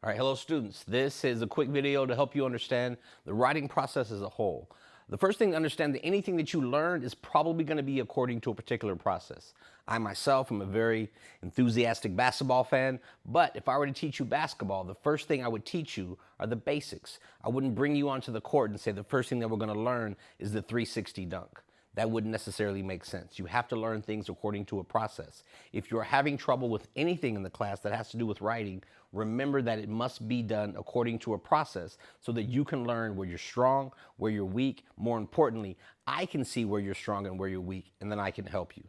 All right, hello students. This is a quick video to help you understand the writing process as a whole. The first thing to understand that anything that you learn is probably going to be according to a particular process. I myself am a very enthusiastic basketball fan, but if I were to teach you basketball, the first thing I would teach you are the basics. I wouldn't bring you onto the court and say the first thing that we're going to learn is the 360 dunk. That wouldn't necessarily make sense. You have to learn things according to a process. If you're having trouble with anything in the class that has to do with writing, remember that it must be done according to a process so that you can learn where you're strong, where you're weak. More importantly, I can see where you're strong and where you're weak, and then I can help you.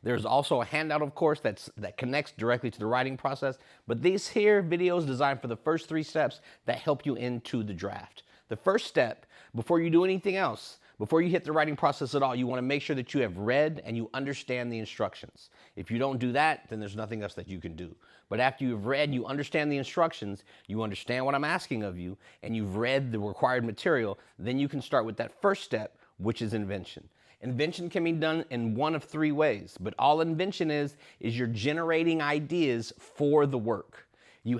There's also a handout, of course, that connects directly to the writing process, but these here videos designed for the first 3 steps that help you into the draft. The first step, before you do anything else, before you hit the writing process at all, you want to make sure that you have read and you understand the instructions. If you don't do that, then there's nothing else that you can do. But after you've read, you understand the instructions, you understand what I'm asking of you, and you've read the required material, then you can start with that first step, which is invention. Invention can be done in one of 3 ways, but all invention is you're generating ideas for the work. You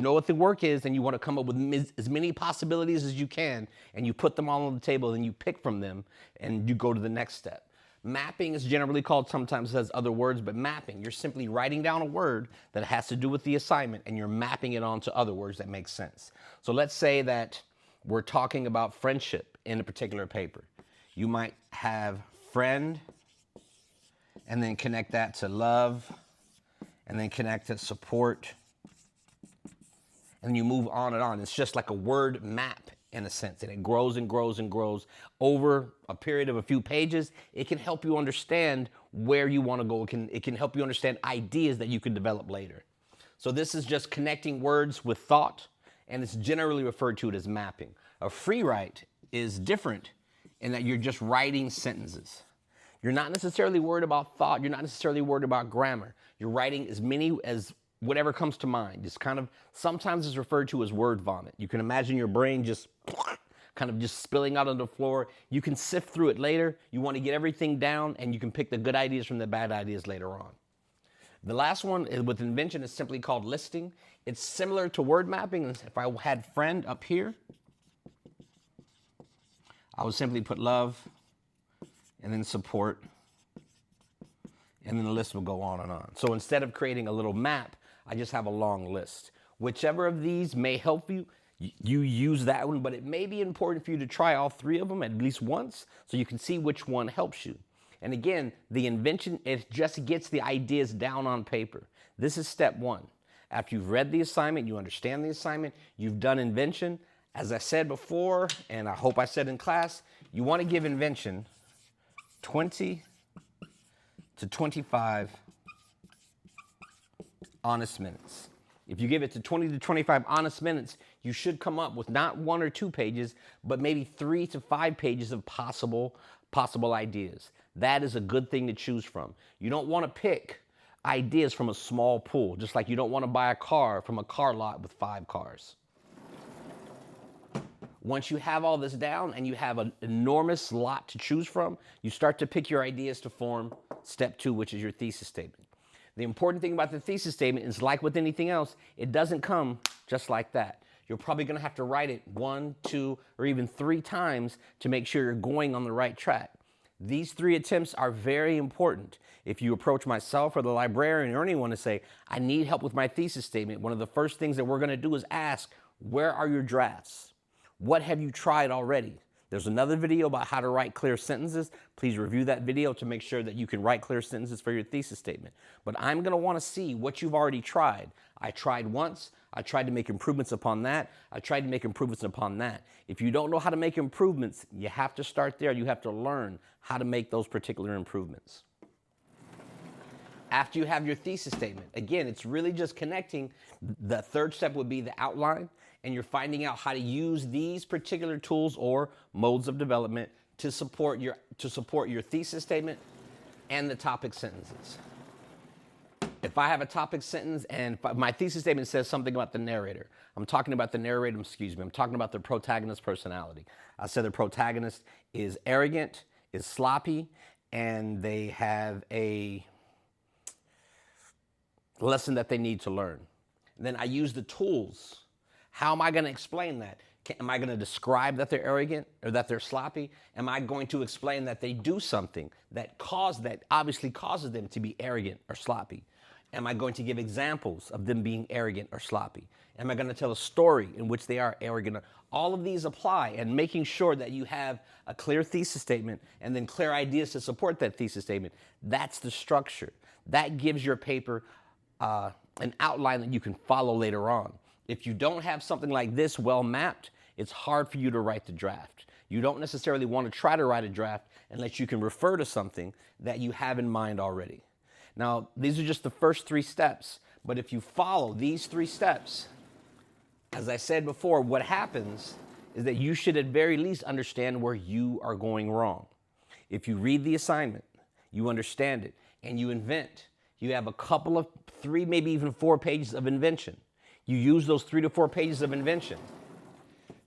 know what the work is, and you want to come up with as many possibilities as you can, and you put them all on the table, and you pick from them, and you go to the next step. Mapping is generally called, sometimes it has other words, but mapping, you're simply writing down a word that has to do with the assignment, and you're mapping it onto other words that make sense. So let's say that we're talking about friendship in a particular paper. You might have friend, and then connect that to love, and then connect to support, and you move on and on. It's just like a word map in a sense, and it grows and grows and grows over a period of a few pages. It can help you understand where you want to go. It can help you understand ideas that you can develop later. So this is just connecting words with thought, and it's generally referred to as mapping. A free write is different in that you're just writing sentences. You're not necessarily worried about thought. You're not necessarily worried about grammar. You're writing as many as whatever comes to mind. It's kind of, sometimes it's referred to as word vomit. You can imagine your brain just kind of just spilling out on the floor. You can sift through it later. You want to get everything down, and you can pick the good ideas from the bad ideas later on. The last one with invention is simply called listing. It's similar to word mapping. If I had friend up here, I would simply put love and then support, and then the list will go on and on. So instead of creating a little map, I just have a long list. Whichever of these may help you, you use that one, but it may be important for you to try all 3 of them at least once so you can see which one helps you. And again, the invention, it just gets the ideas down on paper. This is step 1. After you've read the assignment, you understand the assignment, you've done invention. As I said before, and I hope I said in class, you want to give invention 20 to 25 honest minutes. If you give it to 20 to 25 honest minutes, you should come up with not 1 or 2 pages, but maybe 3 to 5 pages of possible ideas. That is a good thing to choose from. You don't want to pick ideas from a small pool, just like you don't want to buy a car from a car lot with 5 cars. Once you have all this down and you have an enormous lot to choose from, you start to pick your ideas to form step 2, which is your thesis statement. The important thing about the thesis statement is, like with anything else, it doesn't come just like that. You're probably going to have to write it 1, 2, or even 3 times to make sure you're going on the right track. These 3 attempts are very important. If you approach myself or the librarian or anyone to say, I need help with my thesis statement, one of the first things that we're going to do is ask, where are your drafts? What have you tried already? There's another video about how to write clear sentences. Please review that video to make sure that you can write clear sentences for your thesis statement. But I'm going to want to see what you've already tried. I tried once. I tried to make improvements upon that. I tried to make improvements upon that. If you don't know how to make improvements, you have to start there. You have to learn how to make those particular improvements. After you have your thesis statement, again, it's really just connecting. The third step would be the outline, and you're finding out how to use these particular tools or modes of development to support your thesis statement and the topic sentences. If I have a topic sentence and my thesis statement says something about the narrator, I'm talking about the narrator, I'm talking about the protagonist's personality. I said the protagonist is arrogant, is sloppy, and they have a lesson that they need to learn. Then I use the tools. How am I going to explain that? Am I going to describe that they're arrogant or that they're sloppy? Am I going to explain that they do something that obviously causes them to be arrogant or sloppy? Am I going to give examples of them being arrogant or sloppy? Am I going to tell a story in which they are arrogant? All of these apply, and making sure that you have a clear thesis statement and then clear ideas to support that thesis statement. That's the structure. That gives your paper an outline that you can follow later on. If you don't have something like this well mapped, it's hard for you to write the draft. You don't necessarily want to try to write a draft unless you can refer to something that you have in mind already. Now, these are just the first 3 steps, but if you follow these 3 steps, as I said before, what happens is that you should at very least understand where you are going wrong. If you read the assignment, you understand it, and you invent, you have a couple of 3, maybe even 4 pages of invention. You use those 3 to 4 pages of invention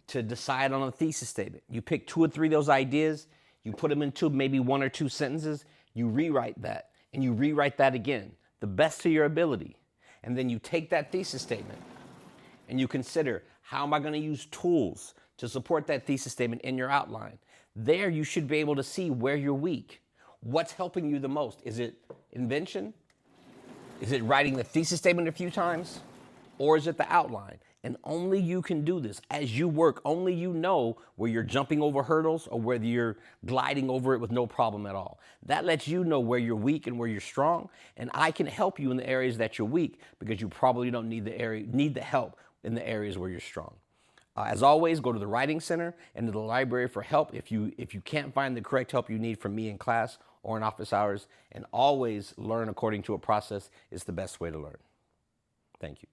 to decide on a thesis statement. You pick 2 or 3 of those ideas, you put them into maybe 1 or 2 sentences, you rewrite that, and you rewrite that again, the best to your ability. And then you take that thesis statement and you consider, how am I going to use tools to support that thesis statement in your outline? There you should be able to see where you're weak. What's helping you the most? Is it invention? Is it writing the thesis statement a few times? Or is it the outline? And only you can do this. As you work, only you know where you're jumping over hurdles or whether you're gliding over it with no problem at all. That lets you know where you're weak and where you're strong. And I can help you in the areas that you're weak, because you probably don't need the help in the areas where you're strong. As always, go to the Writing Center and to the library for help if you can't find the correct help you need from me in class or in office hours. And always learn according to a process is the best way to learn. Thank you.